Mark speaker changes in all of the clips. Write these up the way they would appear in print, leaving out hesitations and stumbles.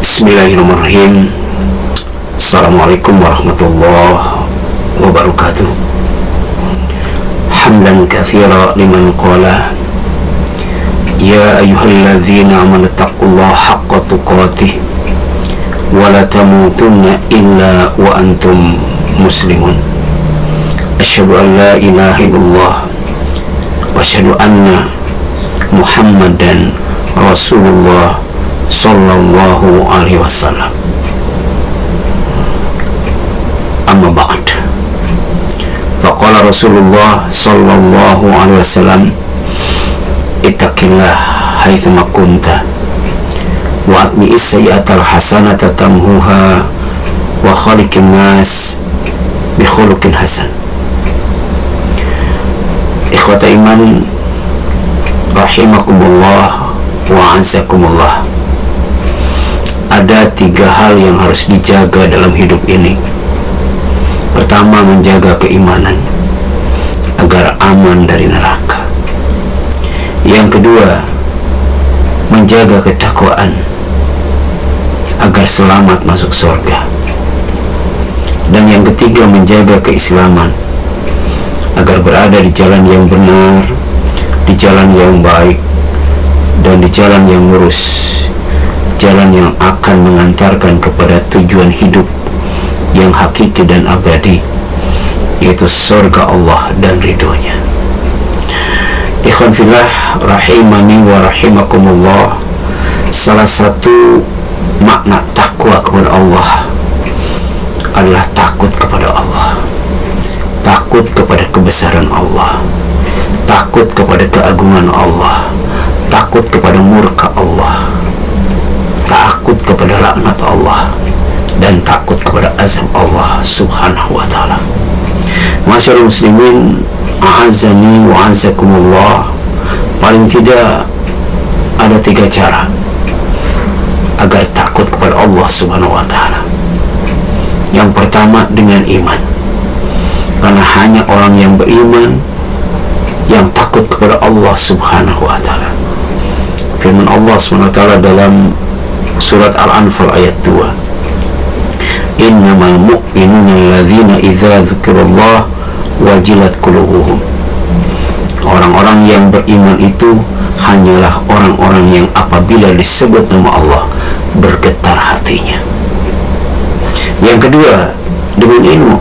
Speaker 1: Bismillahirrahmanirrahim. Assalamualaikum warahmatullahi wabarakatuh. Hamdan katsira liman qala ya ayyuhalladzina amanu taqullaha haqqa tuqatih wa la tamutunna illa wa antum muslimun. Asyhadu an la ilaha illallah wa asyhadu anna Muhammadan Rasulullah sallallahu alaihi wasallam. Amma ba'd. Faqala Rasulullah sallallahu alaihi wasallam, ittaqillah haitsuma kunta wa atbi'is sayyi'atal hasanata tamhuha wa khaliqin nas bi khuluqin hasan. Ikhwata iman rahimakumullah wa ansakumullah. Ada 3 hal yang harus dijaga dalam hidup ini. Pertama, menjaga keimanan agar aman dari neraka. Yang kedua, menjaga ketakwaan agar selamat masuk surga. Dan yang ketiga, menjaga keislaman agar berada di jalan yang benar, di jalan yang baik, dan di jalan yang lurus, jalan yang akan mengantarkan kepada tujuan hidup yang hakiki dan abadi, yaitu surga Allah dan ridhonya. Ikhwan fillah rahimani wa rahimakumullah, salah satu makna takwa kepada Allah adalah takut kepada Allah, takut kepada kebesaran Allah, takut kepada keagungan Allah, takut kepada murka Allah, takut kepada laknat Allah, dan takut kepada azab Allah subhanahu wa ta'ala. Masyaallah muslimin, a'azzani wa a'azzakumullah. Paling tidak ada 3 cara agar takut kepada Allah subhanahu wa ta'ala. Yang pertama, dengan iman, karena hanya orang yang beriman yang takut kepada Allah subhanahu wa ta'ala. Firman Allah subhanahu wa ta'ala dalam surat Al-Anfal ayat 2, innamal mu'minuna alladzina idza dzukirallah wajilat qulubuhum. Orang-orang yang beriman itu hanyalah orang-orang yang apabila disebut nama Allah bergetar hatinya. Yang kedua, dengan ilmu,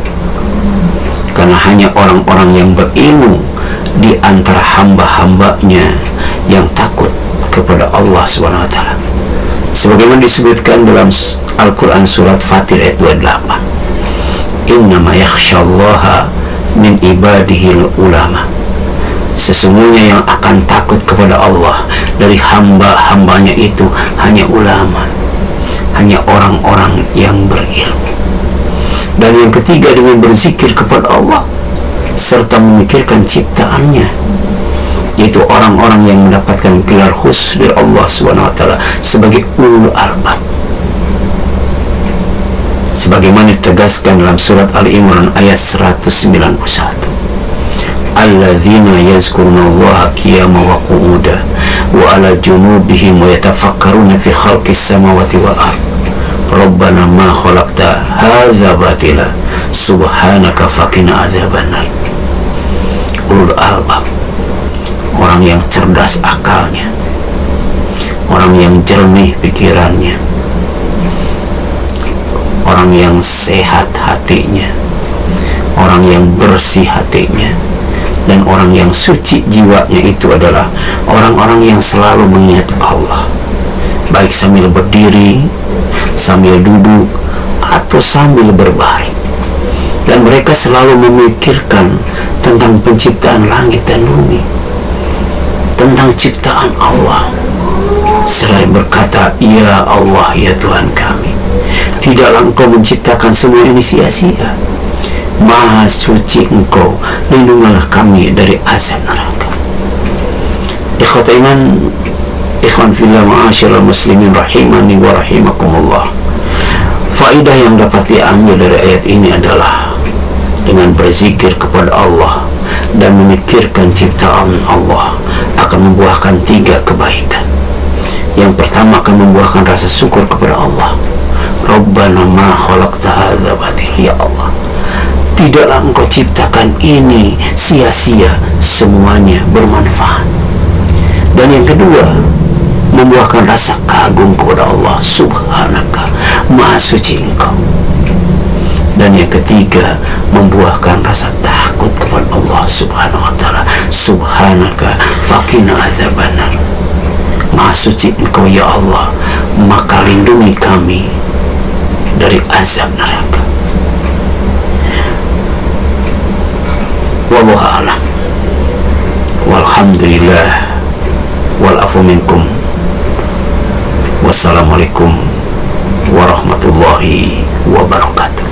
Speaker 1: karena hanya orang-orang yang berilmu di antara hamba-hambanya yang takut kepada Allah subhanahu wa ta'ala, sebagaimana disebutkan dalam Al-Quran surat Fatir ayat 28, innama yakhshallaha min ibadihil ulama. Sesungguhnya yang akan takut kepada Allah dari hamba-hambanya itu hanya ulama, hanya orang-orang yang berilmu. Dan yang ketiga, dengan berzikir kepada Allah serta memikirkan ciptaannya, yaitu orang-orang yang mendapatkan gelar khusus dari Allah subhanahu wa ta'ala sebagai ulul albab, sebagaimana ditegaskan dalam surat Al-Imran ayat 191, alladzina yazkurunallaha qiyaman wa qu'udan wa ala junubihim wa yatafakkaruna fi khalqis samawati wal ard rabbana ma khalaqta hadza batila subhanaka faqina adzabannar. Ulul albab, orang yang cerdas akalnya, orang yang jernih pikirannya, orang yang sehat hatinya, orang yang bersih hatinya, dan orang yang suci jiwanya itu adalah orang-orang yang selalu mengingat Allah, baik sambil berdiri, sambil duduk, atau sambil berbaring. Dan mereka selalu memikirkan tentang penciptaan langit dan bumi, tentang ciptaan Allah, selain berkata, ya Allah, ya Tuhan kami, tidaklah Engkau menciptakan semua ini sia-sia. Maha suci Engkau, lindungilah kami dari azab neraka. Ikhwat iman, ikhwan fillah, ma'asyiral muslimin rahimani wa rahimakumullah. Faidah yang dapat diambil dari ayat ini adalah dengan berzikir kepada Allah dan memikirkan ciptaan Allah akan membuahkan 3 kebaikan. Yang pertama akan membuahkan rasa syukur kepada Allah. Rabbana ma khalaqta hadza batila, ya Allah, tidaklah engkau ciptakan ini sia-sia, semuanya bermanfaat. Dan yang kedua, membuahkan rasa kagum kepada Allah, subhanaka, maha suci engkau. Dan yang ketiga, membuahkan rasa takut kepada Allah subhanahu wa ta'ala, subhanaka faqina adzabannar, maha suci engkau ya Allah, maka lindungi kami dari azab neraka. Wallahu a'lam. Walhamdulillah wal afu minkum. Wassalamualaikum warahmatullahi wabarakatuh.